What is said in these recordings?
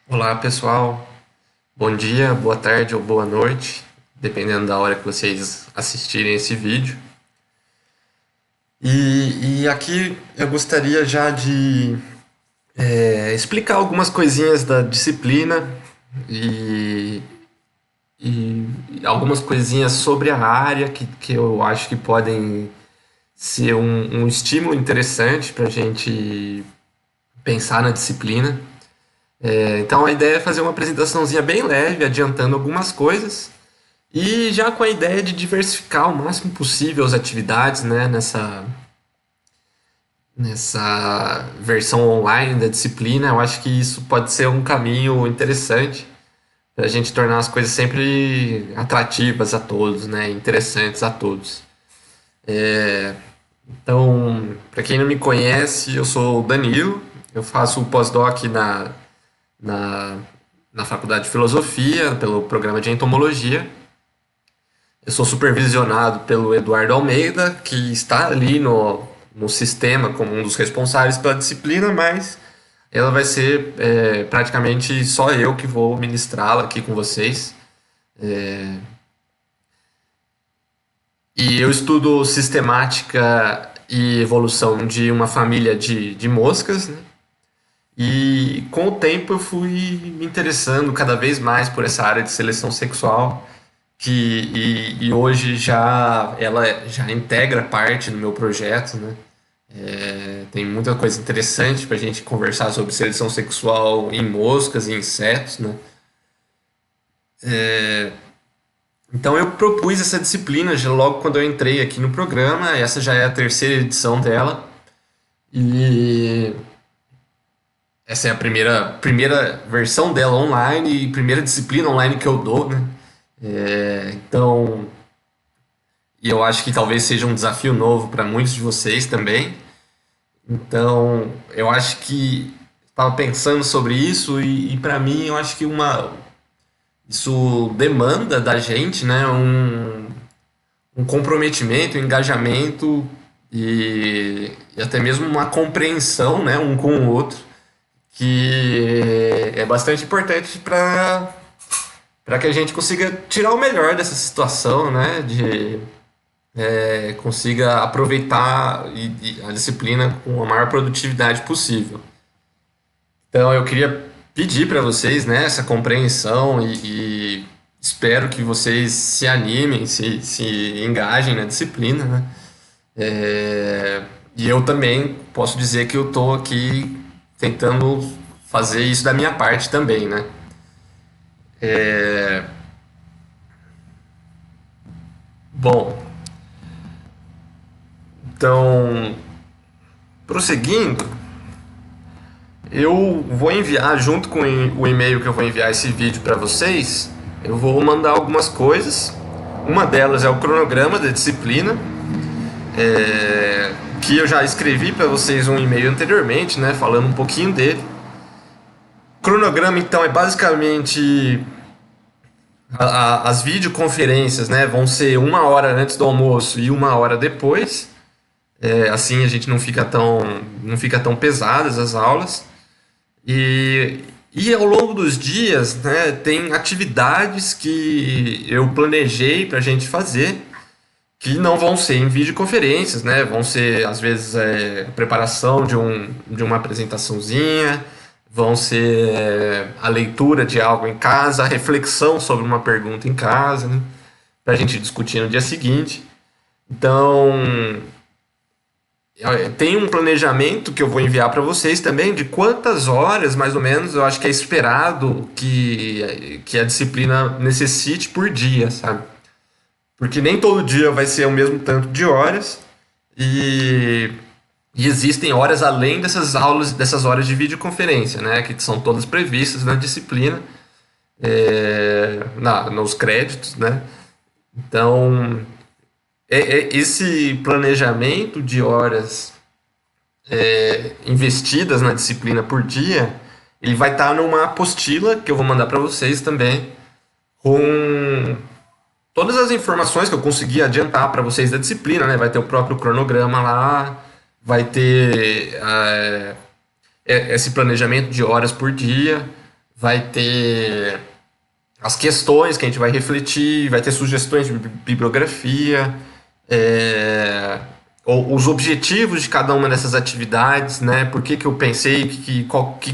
Olá pessoal, bom dia, boa tarde ou boa noite, dependendo da hora que vocês assistirem esse vídeo. E aqui eu gostaria já de explicar algumas coisinhas da disciplina e, e algumas coisinhas sobre a área que eu acho que podem ser um estímulo interessante para a gente pensar na disciplina. Então a ideia é fazer uma apresentaçãozinha bem leve, adiantando algumas coisas. E já com a ideia de diversificar o máximo possível as atividades, né, nessa versão online da disciplina, eu acho que isso pode ser um caminho interessante para a gente tornar as coisas sempre atrativas a todos, né, interessantes a todos. Então, para quem não me conhece, eu sou o Danilo, eu faço o pós-doc na, na Faculdade de Filosofia, pelo programa de Entomologia. Eu sou supervisionado pelo Eduardo Almeida, que está ali no sistema como um dos responsáveis pela disciplina, mas ela vai ser praticamente só eu que vou ministrá-la aqui com vocês. E eu estudo sistemática e evolução de uma família de moscas, né? E com o tempo eu fui me interessando cada vez mais por essa área de seleção sexual, e hoje já ela já integra parte do meu projeto, né? Tem muita coisa interessante para a gente conversar sobre seleção sexual em moscas e insetos, né? Então eu propus essa disciplina já logo quando eu entrei aqui no programa. Essa já é a terceira edição dela e essa é a primeira versão dela online e primeira disciplina online que eu dou, né? Então, e eu acho que talvez seja um desafio novo para muitos de vocês também. Então, eu acho que estava pensando sobre isso e para mim eu acho que isso demanda da gente, né, um comprometimento, um engajamento e até mesmo uma compreensão, né, um com o outro, que é bastante importante para que a gente consiga tirar o melhor dessa situação, né, consiga aproveitar a disciplina com a maior produtividade possível. Então eu queria pedir para vocês, né, essa compreensão e espero que vocês se animem, se engajem na disciplina, né? E eu também posso dizer que eu estou aqui tentando fazer isso da minha parte também, né? Bom, então, prosseguindo, eu vou enviar, junto com o e-mail que eu vou enviar esse vídeo para vocês, eu vou mandar algumas coisas. Uma delas é o cronograma da disciplina, que eu já escrevi para vocês um e-mail anteriormente, né, falando um pouquinho dele. O cronograma, então, é basicamente as videoconferências, né, vão ser 1 hora antes do almoço e 1 hora depois. Assim a gente não fica tão pesadas as aulas. E ao longo dos dias, né, tem atividades que eu planejei para a gente fazer que não vão ser em videoconferências, né? Vão ser, às vezes, preparação de uma apresentaçãozinha, vão ser a leitura de algo em casa, a reflexão sobre uma pergunta em casa, né? Para a gente discutir no dia seguinte. Então, tem um planejamento que eu vou enviar para vocês também de quantas horas, mais ou menos, eu acho que é esperado que a disciplina necessite por dia, sabe? Porque nem todo dia vai ser o mesmo tanto de horas e, e existem horas além dessas aulas, dessas horas de videoconferência, né? Que são todas previstas na disciplina, nos créditos, né? Então, esse planejamento de horas investidas na disciplina por dia, ele vai estar numa apostila que eu vou mandar para vocês também, com todas as informações que eu consegui adiantar para vocês da disciplina, né? Vai ter o próprio cronograma lá, vai ter esse planejamento de horas por dia, vai ter as questões que a gente vai refletir, vai ter sugestões de bibliografia, é, os objetivos de cada uma dessas atividades, né? Por que eu pensei, que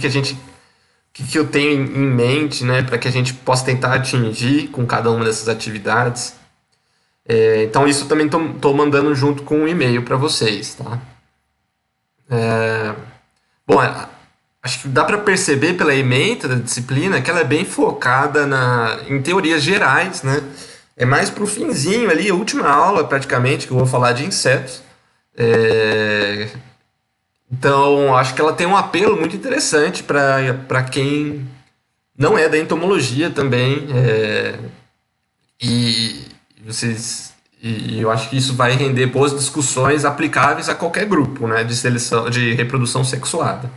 a gente, que eu tenho em mente, né? Para que a gente possa tentar atingir com cada uma dessas atividades. Então isso também tô mandando junto com um e-mail para vocês, tá? Bom, acho que dá para perceber pela ementa da disciplina que ela é bem focada em teorias gerais, né? É mais pro finzinho ali, a última aula praticamente, que eu vou falar de insetos. É, Então, acho que ela tem um apelo muito interessante para quem não é da entomologia também. E vocês e eu acho que isso vai render boas discussões aplicáveis a qualquer grupo, né, de seleção de reprodução sexuada.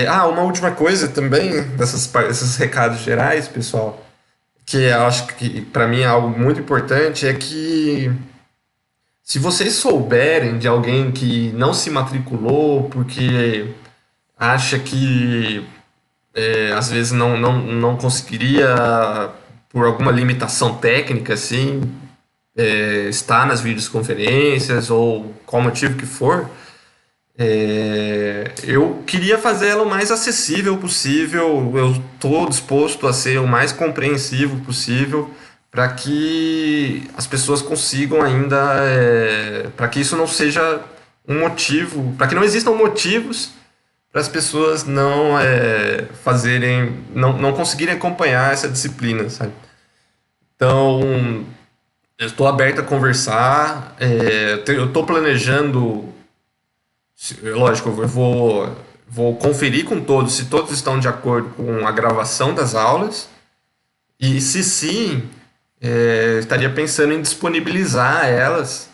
Uma última coisa também desses recados gerais, pessoal, que eu acho que para mim é algo muito importante, é que se vocês souberem de alguém que não se matriculou porque acha que às vezes não conseguiria, por alguma limitação técnica, assim, estar nas videoconferências ou qual motivo que for, eu queria fazer ela o mais acessível possível. Eu estou disposto a ser o mais compreensivo possível para que as pessoas consigam ainda, para que isso não seja um motivo, para que não existam motivos para as pessoas não fazerem, não conseguirem acompanhar essa disciplina, sabe? Então, eu estou aberto a conversar. Eu estou planejando, lógico, eu vou conferir com todos se todos estão de acordo com a gravação das aulas e se sim, estaria pensando em disponibilizar elas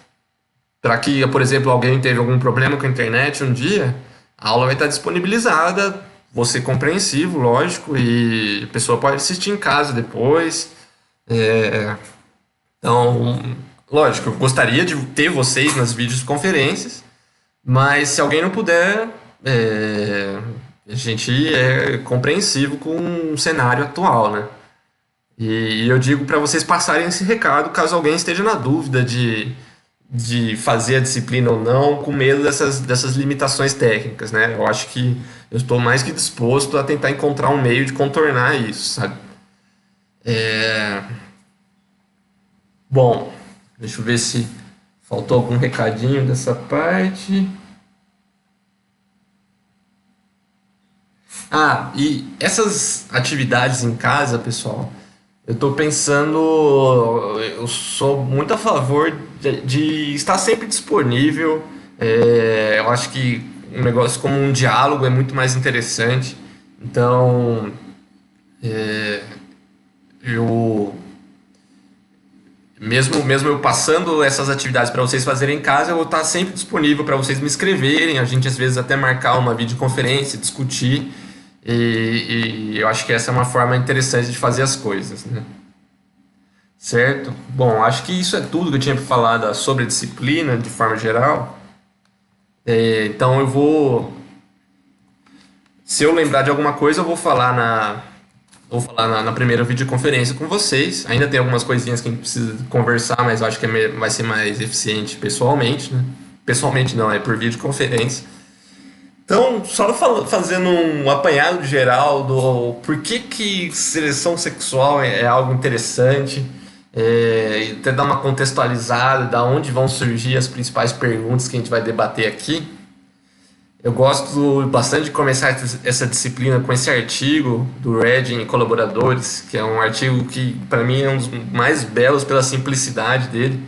para que, por exemplo, alguém teve algum problema com a internet um dia, a aula vai estar disponibilizada, vou ser compreensivo, lógico, e a pessoa pode assistir em casa depois. É, Então, lógico, eu gostaria de ter vocês nas videoconferências, mas se alguém não puder, a gente é compreensivo com o cenário atual, né? E eu digo para vocês passarem esse recado caso alguém esteja na dúvida de fazer a disciplina ou não, com medo dessas limitações técnicas, né? Eu acho que eu estou mais que disposto a tentar encontrar um meio de contornar isso, sabe? Bom, deixa eu ver se faltou algum recadinho dessa parte. E essas atividades em casa, pessoal, eu tô pensando, eu sou muito a favor de estar sempre disponível. Eu acho que um negócio como um diálogo é muito mais interessante. Então, eu mesmo eu passando essas atividades para vocês fazerem em casa, eu vou estar sempre disponível para vocês me escreverem, a gente às vezes até marcar uma videoconferência, discutir. E eu acho que essa é uma forma interessante de fazer as coisas, né? Certo? Bom, acho que isso é tudo que eu tinha para falar sobre a disciplina de forma geral. Então se eu lembrar de alguma coisa, eu vou falar na primeira videoconferência com vocês. Ainda tem algumas coisinhas que a gente precisa conversar, mas eu acho que vai ser mais eficiente pessoalmente, né? Pessoalmente não, é por videoconferência. Então, só fazendo um apanhado geral do por que seleção sexual é algo interessante, e até dar uma contextualizada da onde vão surgir as principais perguntas que a gente vai debater aqui. Eu gosto bastante de começar essa disciplina com esse artigo do Redding e colaboradores, que é um artigo que, para mim, é um dos mais belos pela simplicidade dele.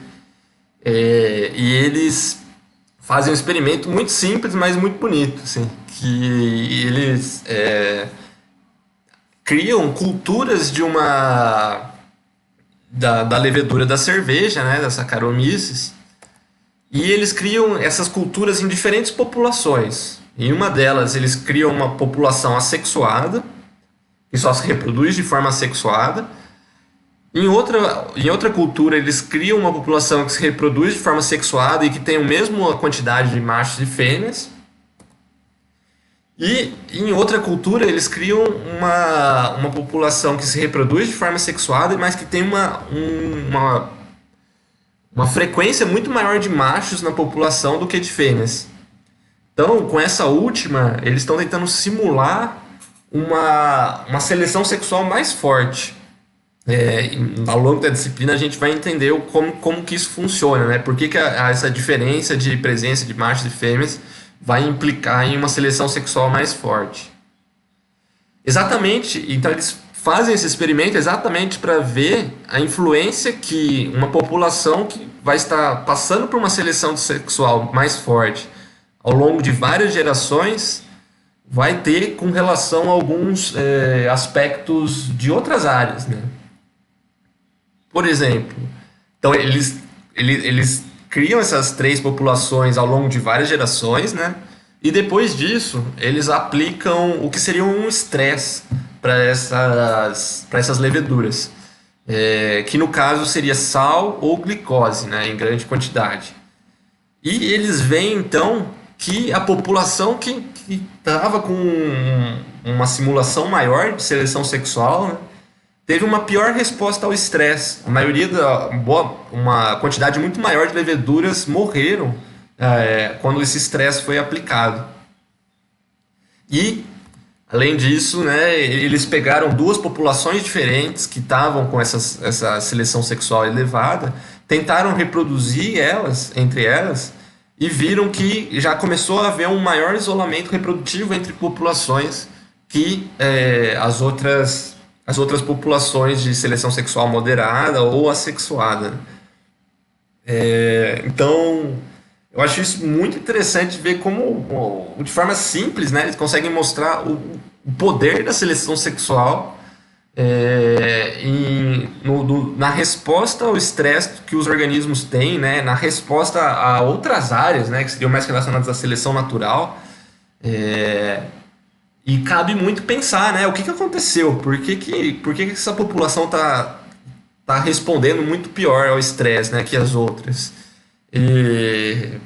E eles fazem um experimento muito simples, mas muito bonito, assim, que eles criam culturas da levedura da cerveja, né, da Saccharomyces, e eles criam essas culturas em diferentes populações. Em uma delas, eles criam uma população assexuada, que só se reproduz de forma assexuada. Em outra cultura, eles criam uma população que se reproduz de forma sexuada e que tem a mesma quantidade de machos e fêmeas. E em outra cultura, eles criam uma população que se reproduz de forma sexuada, mas que tem uma frequência muito maior de machos na população do que de fêmeas. Então, com essa última, eles estão tentando simular uma seleção sexual mais forte. Ao longo da disciplina, a gente vai entender como que isso funciona, né? Por que essa diferença de presença de machos e fêmeas vai implicar em uma seleção sexual mais forte. Exatamente, então eles fazem esse experimento exatamente para ver a influência que uma população que vai estar passando por uma seleção sexual mais forte ao longo de várias gerações vai ter com relação a alguns aspectos de outras áreas, né? Por exemplo, então eles criam essas três populações ao longo de várias gerações, né? E depois disso, eles aplicam o que seria um estresse para essas leveduras, que no caso seria sal ou glicose, né, em grande quantidade. E eles veem então que a população que estava com uma simulação maior de seleção sexual, né, teve uma pior resposta ao estresse. A maioria uma quantidade muito maior de leveduras morreram quando esse estresse foi aplicado. E, além disso, né, eles pegaram duas populações diferentes que estavam com essa seleção sexual elevada, tentaram reproduzir entre elas, e viram que já começou a haver um maior isolamento reprodutivo entre populações que as outras populações de seleção sexual moderada ou assexuada. Então, eu acho isso muito interessante ver como, de forma simples, né, eles conseguem mostrar o poder da seleção sexual na resposta ao estresse que os organismos têm, né, na resposta a outras áreas, né, que seriam mais relacionadas à seleção natural. E cabe muito pensar, né, o que aconteceu, por que essa população tá respondendo muito pior ao estresse, né, que as outras. E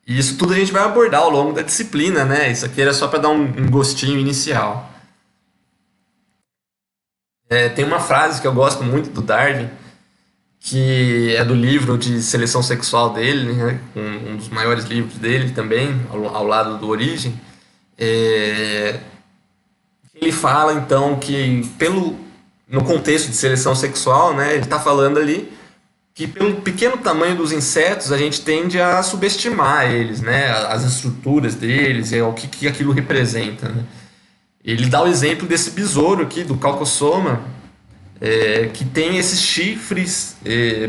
isso tudo a gente vai abordar ao longo da disciplina, né? Isso aqui era só para dar um gostinho inicial. Tem uma frase que eu gosto muito do Darwin, que é do livro de seleção sexual dele, né? Um dos maiores livros dele também, ao lado do Origem. Ele fala então que no contexto de seleção sexual, né? Ele está falando ali que pelo pequeno tamanho dos insetos a gente tende a subestimar eles, né? As estruturas deles, o que aquilo representa, né? Ele dá o exemplo desse besouro aqui, do Calcossoma, que tem esses chifres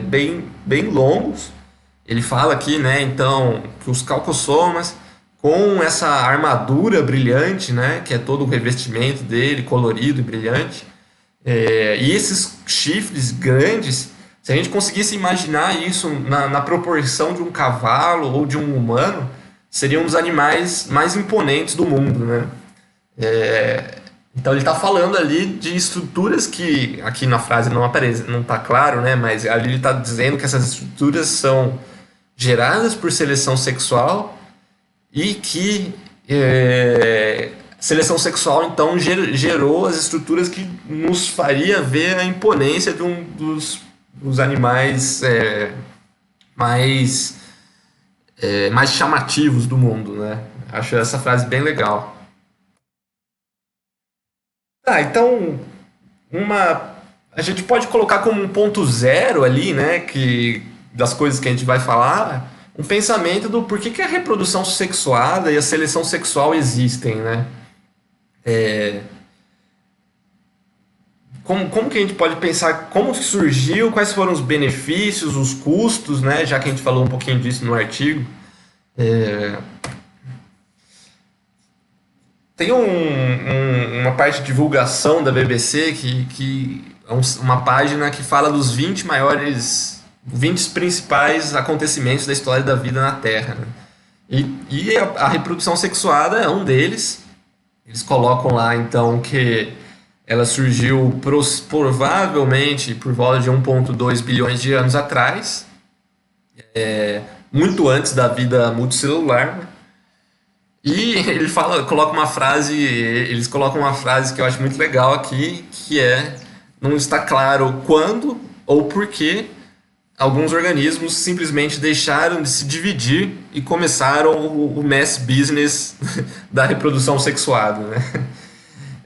bem longos. Ele fala aqui, né, então, que os calcossomas, com essa armadura brilhante, né, que é todo o revestimento dele, colorido e brilhante, e esses chifres grandes, se a gente conseguisse imaginar isso na proporção de um cavalo ou de um humano, seriam um dos animais mais imponentes do mundo, né? Então ele está falando ali de estruturas que aqui na frase não aparece, não está claro, né? Mas ali ele está dizendo que essas estruturas são geradas por seleção sexual e que seleção sexual então gerou as estruturas que nos faria ver a imponência de um dos animais mais chamativos do mundo, né? Acho essa frase bem legal. Então a gente pode colocar como um ponto zero ali, né? Das coisas que a gente vai falar, um pensamento do porquê que a reprodução sexuada e a seleção sexual existem, né? Como que a gente pode pensar como surgiu, quais foram os benefícios, os custos, né? Já que a gente falou um pouquinho disso no artigo. Tem uma parte de divulgação da BBC que é uma página que fala dos 20 principais acontecimentos da história da vida na Terra, né? E a reprodução sexuada é um deles. Eles colocam lá, então, que ela surgiu provavelmente por volta de 1,2 bilhões de anos atrás, muito antes da vida multicelular, né? E ele fala, coloca uma frase, eles colocam uma frase que eu acho muito legal aqui, que é: não está claro quando ou por que alguns organismos simplesmente deixaram de se dividir e começaram o mass business da reprodução sexuada, né?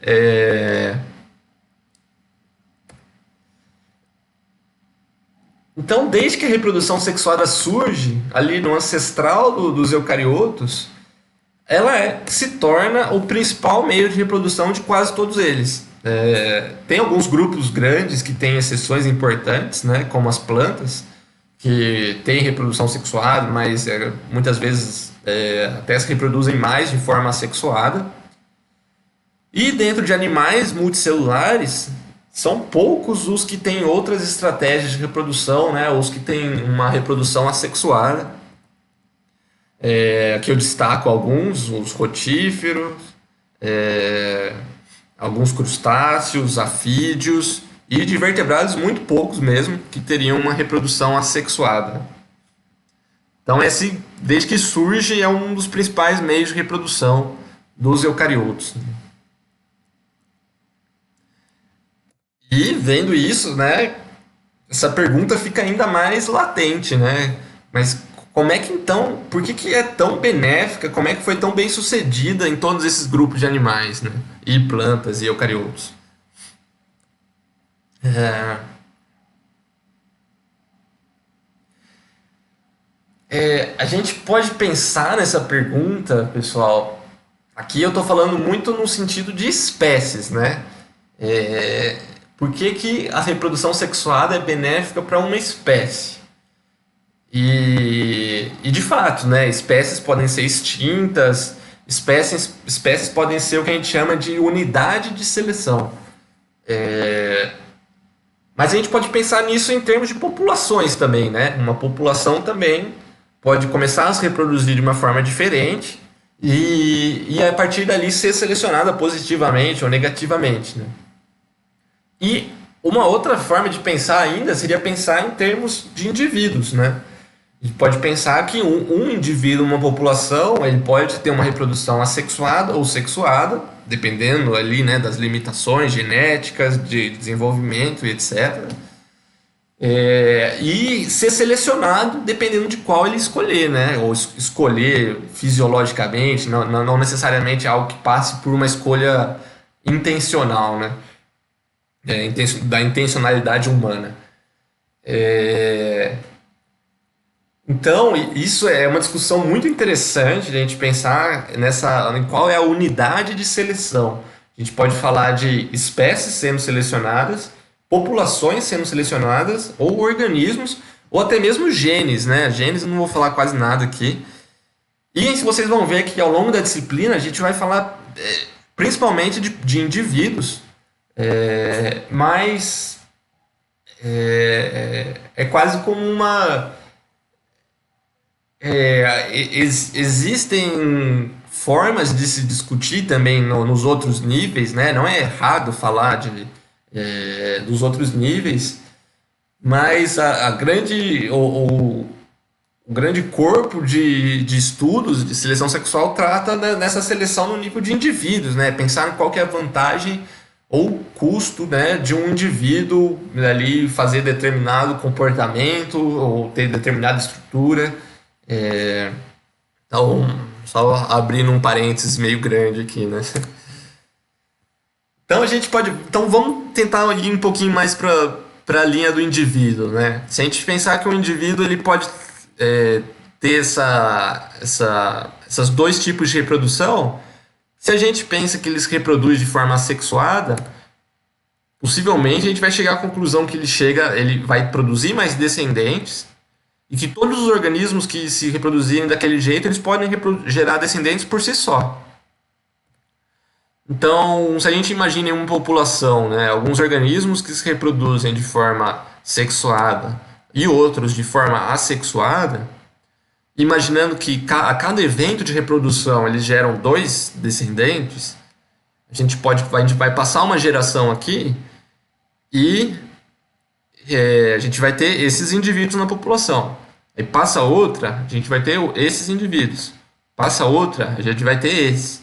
É, Então, desde que a reprodução sexuada surge, ali no ancestral dos eucariotos, se torna o principal meio de reprodução de quase todos eles. Tem alguns grupos grandes que têm exceções importantes, né, como as plantas, que têm reprodução sexuada, mas muitas vezes até se reproduzem mais de forma assexuada. E dentro de animais multicelulares, são poucos os que têm outras estratégias de reprodução, né, os que têm uma reprodução assexuada. Aqui eu destaco alguns, os rotíferos, é, alguns crustáceos, afídeos e de vertebrados muito poucos mesmo que teriam uma reprodução assexuada. Então esse, desde que surge, é um dos principais meios de reprodução dos eucariotos. E vendo isso, né, essa pergunta fica ainda mais latente, né? Mas como é que então, por que que é tão benéfica, como é que foi tão bem sucedida em todos esses grupos de animais, né? E plantas e eucariotos? É, a gente pode pensar nessa pergunta, pessoal. Aqui eu estou falando muito no sentido de espécies, né? É, por que que a reprodução sexuada é benéfica para uma espécie? E de fato, né, espécies podem ser extintas, espécies podem ser o que a gente chama de unidade de seleção. Mas a gente pode pensar nisso em termos de populações também, né? Uma população também pode começar a se reproduzir de uma forma diferente e a partir dali ser selecionada positivamente ou negativamente, né? E uma outra forma de pensar ainda seria pensar em termos de indivíduos, né? A gente pode pensar que um indivíduo, uma população, ele pode ter uma reprodução assexuada ou sexuada, dependendo ali, né, das limitações genéticas, de desenvolvimento e etc. E ser selecionado dependendo de qual ele escolher, né? Ou escolher fisiologicamente, não necessariamente algo que passe por uma escolha intencional, né? Da intencionalidade humana. É, Então, isso é uma discussão muito interessante de a gente pensar em qual é a unidade de seleção. A gente pode falar de espécies sendo selecionadas, populações sendo selecionadas, ou organismos, ou até mesmo genes, né? Genes eu não vou falar quase nada aqui. E vocês vão ver que ao longo da disciplina a gente vai falar principalmente de indivíduos, mas é quase como uma existem formas de se discutir também nos outros níveis, né? Não é errado falar dos outros níveis, mas a grande, o grande corpo de estudos de seleção sexual trata nessa seleção no nível de indivíduos, né? Pensar em qual que é a vantagem ou custo, né, de um indivíduo ali fazer determinado comportamento ou ter determinada estrutura. Então, só abrindo um parênteses meio grande aqui, né? Então a gente pode, então vamos tentar ir um pouquinho mais para a linha do indivíduo, né? Se a gente pensar que o indivíduo ele pode ter essas dois tipos de reprodução, se a gente pensa que ele se reproduz de forma assexuada, possivelmente a gente vai chegar à conclusão que ele vai produzir mais descendentes e que todos os organismos que se reproduzirem daquele jeito, eles podem gerar descendentes por si só. Então, se a gente imagina em uma população, né, alguns organismos que se reproduzem de forma sexuada e outros de forma assexuada, imaginando que a cada evento de reprodução eles geram dois descendentes, a gente vai passar uma geração aqui e a gente vai ter esses indivíduos na população. Aí passa outra, a gente vai ter esses indivíduos. passa outra, a gente vai ter esse.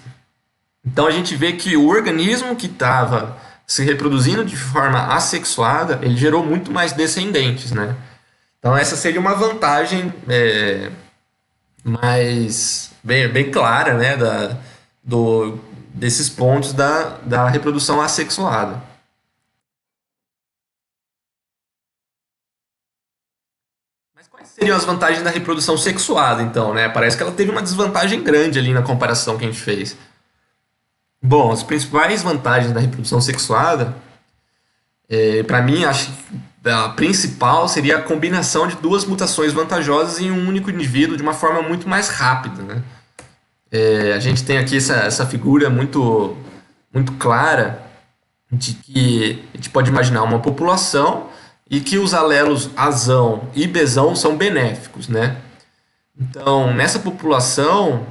Então a gente vê que o organismo que estava se reproduzindo de forma assexuada, ele gerou muito mais descendentes, né? Então essa seria uma vantagem mais bem clara, né, do, desses pontos da reprodução assexuada. Mas quais seriam as vantagens da reprodução sexuada, então, né? Parece que ela teve uma desvantagem grande ali na comparação que a gente fez. Bom, as principais vantagens da reprodução sexuada, para mim, acho que a principal seria a combinação de duas mutações vantajosas em um único indivíduo de uma forma muito mais rápida, né? A gente tem aqui essa figura muito clara de que a gente pode imaginar uma população e que os alelos azão e bezão são benéficos, né? Então, nessa população,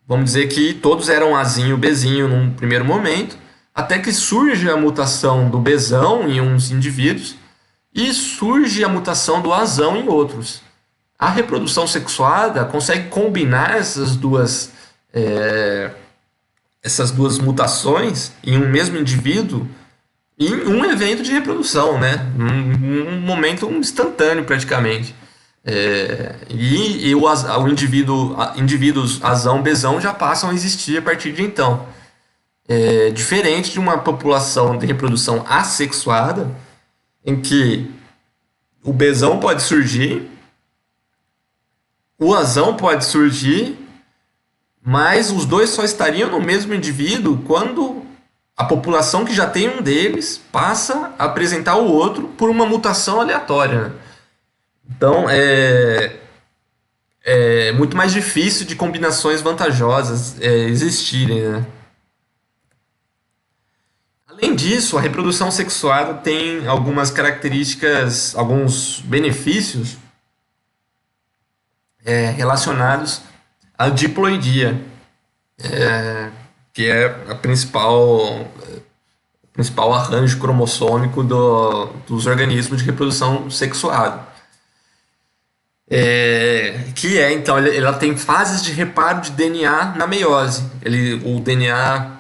vamos dizer que todos eram azinho e bezinho num primeiro momento, até que surge a mutação do bezão em uns indivíduos e surge a mutação do azão em outros. A reprodução sexuada consegue combinar essas duas mutações em um mesmo indivíduo em um evento de reprodução, né? Um momento instantâneo praticamente. O indivíduos azão, bezão já passam a existir a partir de então. Diferente de uma população de reprodução assexuada, em que o bezão pode surgir, o azão pode surgir, mas os dois só estariam no mesmo indivíduo quando a população que já tem um deles passa a apresentar o outro por uma mutação aleatória, né? Então, é muito mais difícil de combinações vantajosas existirem, né? Além disso, a reprodução sexuada tem algumas características, alguns benefícios relacionados à diploidia, que é o principal arranjo cromossômico dos organismos de reprodução sexuada. Então, ela tem fases de reparo de DNA na meiose. O DNA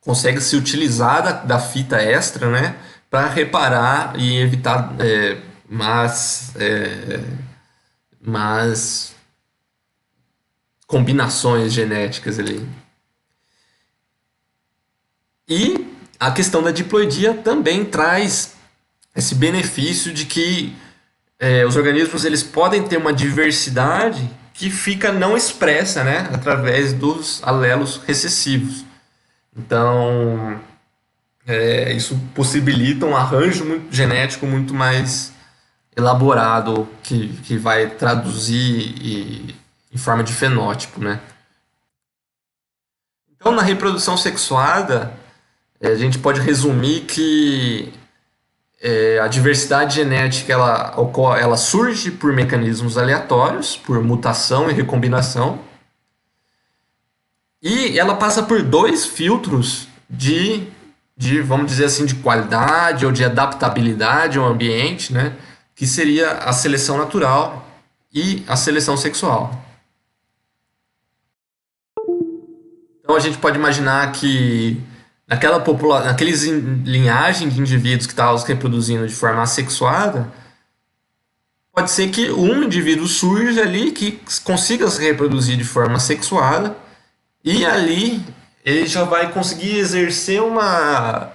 consegue se utilizar da fita extra, né, para reparar e evitar más combinações genéticas ali. E a questão da diploidia também traz esse benefício de que os organismos eles podem ter uma diversidade que fica não expressa, né, através dos alelos recessivos. Então, isso possibilita um arranjo genético muito mais elaborado que vai traduzir em forma de fenótipo, né? Então, na reprodução sexuada, a gente pode resumir que a diversidade genética ela surge por mecanismos aleatórios, por mutação e recombinação, e ela passa por dois filtros vamos dizer assim, de qualidade ou de adaptabilidade ao ambiente, né? Que seria a seleção natural e a seleção sexual. Então a gente pode imaginar que naqueles linhagem de indivíduos que estavam se reproduzindo de forma assexuada, pode ser que um indivíduo surja ali que consiga se reproduzir de forma sexuada e ali ele já vai conseguir exercer uma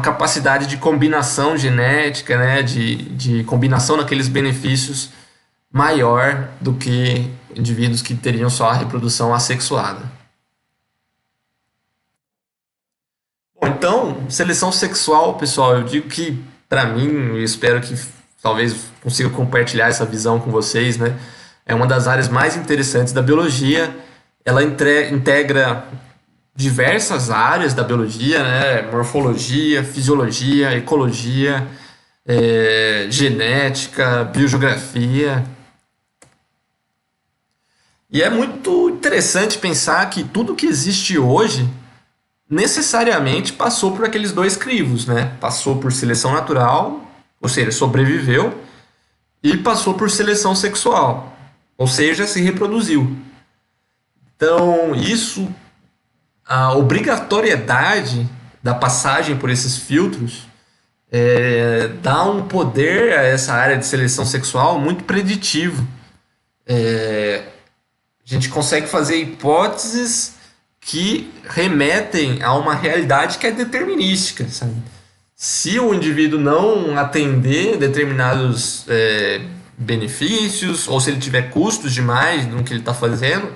capacidade de combinação genética, né, de combinação daqueles benefícios maior do que indivíduos que teriam só a reprodução assexuada. Bom, então, seleção sexual, pessoal, eu digo que, para mim, eu espero que talvez consiga compartilhar essa visão com vocês, né? É uma das áreas mais interessantes da biologia. Ela integra diversas áreas da biologia, né? Morfologia, fisiologia, ecologia, genética, biogeografia. E é muito interessante pensar que tudo que existe hoje necessariamente passou por aqueles dois crivos, né? Passou por seleção natural, ou seja, sobreviveu, e passou por seleção sexual, ou seja, se reproduziu. Então, isso, a obrigatoriedade da passagem por esses filtros dá um poder a essa área de seleção sexual muito preditivo. A gente consegue fazer hipóteses que remetem a uma realidade que é determinística, sabe? Se o indivíduo não atender determinados benefícios, ou se ele tiver custos demais no que ele está fazendo,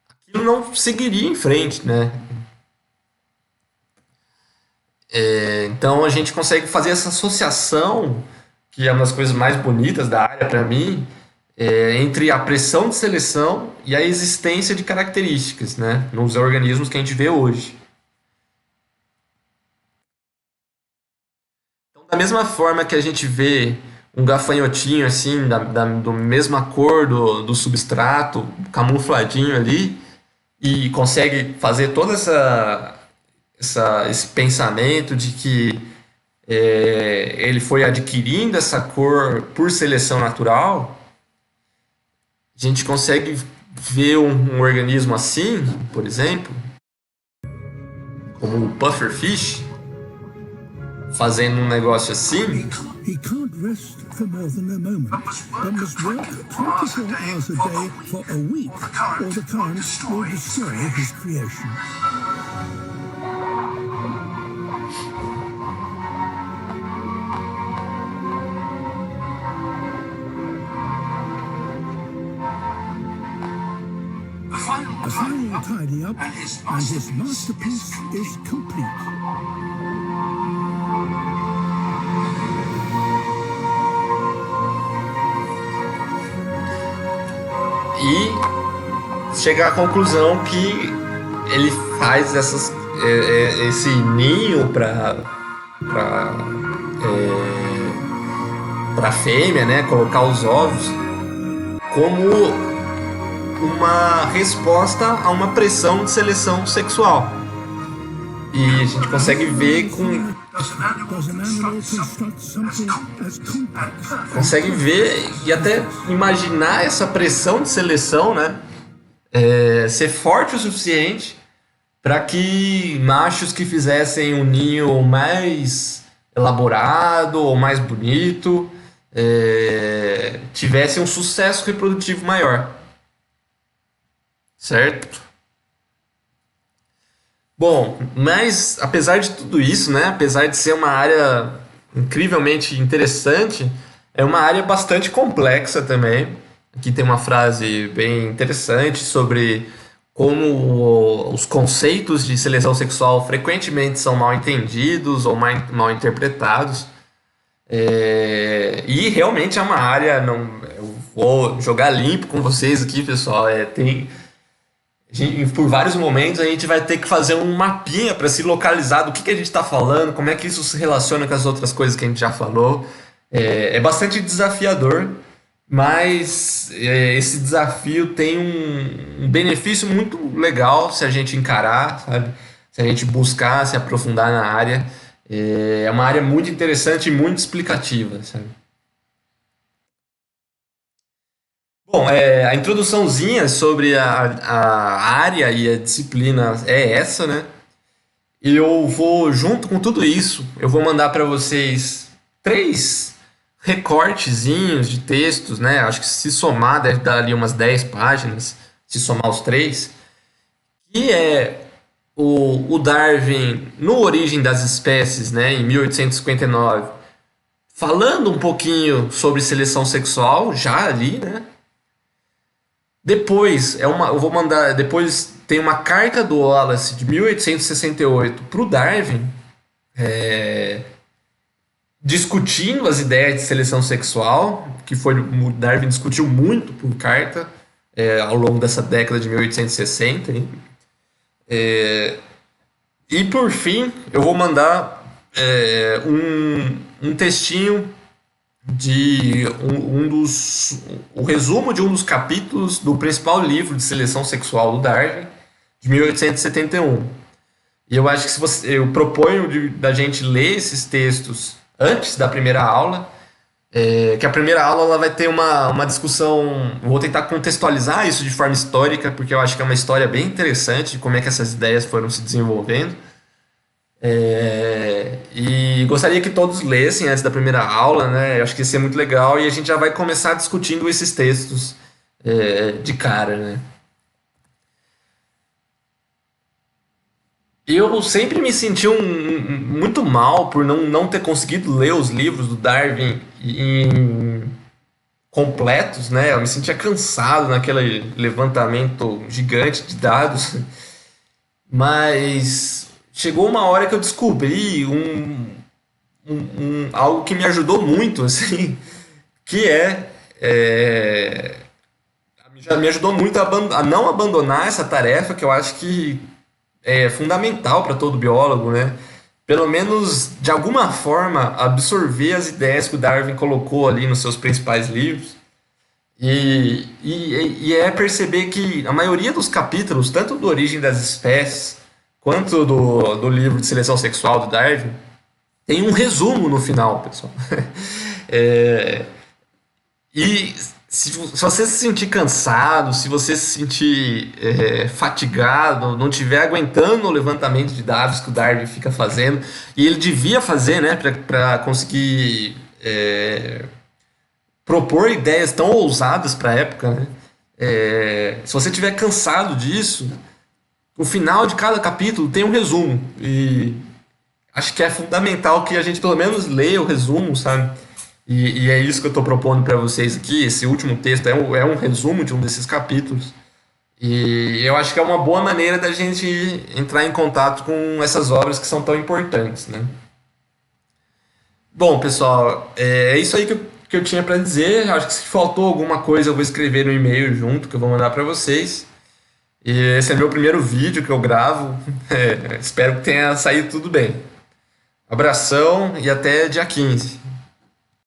aquilo não seguiria em frente, né? Então a gente consegue fazer essa associação, que é uma das coisas mais bonitas da área para mim, entre a pressão de seleção e a existência de características, né, nos organismos que a gente vê hoje. Então, da mesma forma que a gente vê um gafanhotinho assim, do mesma cor do substrato, camufladinho ali, e consegue fazer todo esse pensamento de que ele foi adquirindo essa cor por seleção natural, a gente consegue ver um organismo assim, por exemplo, como o pufferfish, fazendo um negócio assim. He can't rest for more than a moment, but must work 24 hours a day for a week, or the current will destroy his creation. A final tidy up, and his masterpiece is complete. E chega à conclusão que ele faz esse ninho para fêmea, né, colocar os ovos, como uma resposta a uma pressão de seleção sexual. E a gente consegue ver e até imaginar essa pressão de seleção, né, ser forte o suficiente para que machos que fizessem um ninho mais elaborado ou mais bonito tivessem um sucesso reprodutivo maior. Certo? Bom, mas apesar de tudo isso, né, apesar de ser uma área incrivelmente interessante, é uma área bastante complexa também. Aqui tem uma frase bem interessante sobre como os conceitos de seleção sexual frequentemente são mal entendidos ou mal interpretados. E realmente é uma área, eu vou jogar limpo com vocês aqui, pessoal, por vários momentos a gente vai ter que fazer um mapinha para se localizar do que a gente está falando, como é que isso se relaciona com as outras coisas que a gente já falou. É bastante desafiador, mas esse desafio tem um benefício muito legal se a gente encarar, sabe? Se a gente buscar se aprofundar na área. É uma área muito interessante e muito explicativa, sabe? Bom, a introduçãozinha sobre a área e a disciplina é essa, né? E eu vou, junto com tudo isso, eu vou mandar para vocês 3 recortezinhos de textos, né? Acho que se somar deve dar ali umas 10 páginas, se somar os 3, que é o Darwin no Origem das Espécies, né, em 1859, falando um pouquinho sobre seleção sexual, já ali, né? Depois, eu vou mandar. Depois tem uma carta do Wallace de 1868 para o Darwin, discutindo as ideias de seleção sexual, o Darwin discutiu muito por carta ao longo dessa década de 1860. E por fim, eu vou mandar um textinho de o resumo de um dos capítulos do principal livro de seleção sexual do Darwin, de 1871. E eu acho que eu proponho da gente ler esses textos antes da primeira aula, Que a primeira aula ela vai ter uma discussão. Vou tentar contextualizar isso de forma histórica, porque eu acho que é uma história bem interessante de como é que essas ideias foram se desenvolvendo. E gostaria que todos lessem antes da primeira aula, né? Eu acho que isso é muito legal e a gente já vai começar discutindo esses textos de cara, né? Eu sempre me senti muito mal por não ter conseguido ler os livros do Darwin completos, né? Eu me sentia cansado naquele levantamento gigante de dados, mas chegou uma hora que eu descobri algo que me ajudou muito, assim, que já me ajudou muito a não abandonar essa tarefa que eu acho que é fundamental para todo biólogo, né? Pelo menos de alguma forma absorver as ideias que o Darwin colocou ali nos seus principais livros e é perceber que a maioria dos capítulos, tanto do Origem das Espécies quanto do livro de Seleção Sexual do Darwin, tem um resumo no final, pessoal. É, e se você se sentir cansado, se você se sentir fatigado, não estiver aguentando o levantamento de dados que o Darwin fica fazendo, e ele devia fazer, né, para conseguir propor ideias tão ousadas para a época, né? Se você estiver cansado disso, o final de cada capítulo tem um resumo. E acho que é fundamental que a gente pelo menos leia o resumo, sabe? E é isso que eu estou propondo para vocês aqui. Esse último texto é um resumo de um desses capítulos. E eu acho que é uma boa maneira da gente entrar em contato com essas obras que são tão importantes, né? Bom, pessoal, é isso aí que eu tinha para dizer. Acho que se faltou alguma coisa eu vou escrever no e-mail junto que eu vou mandar para vocês. E esse é meu primeiro vídeo que eu gravo. Espero que tenha saído tudo bem. Abração e até dia 15.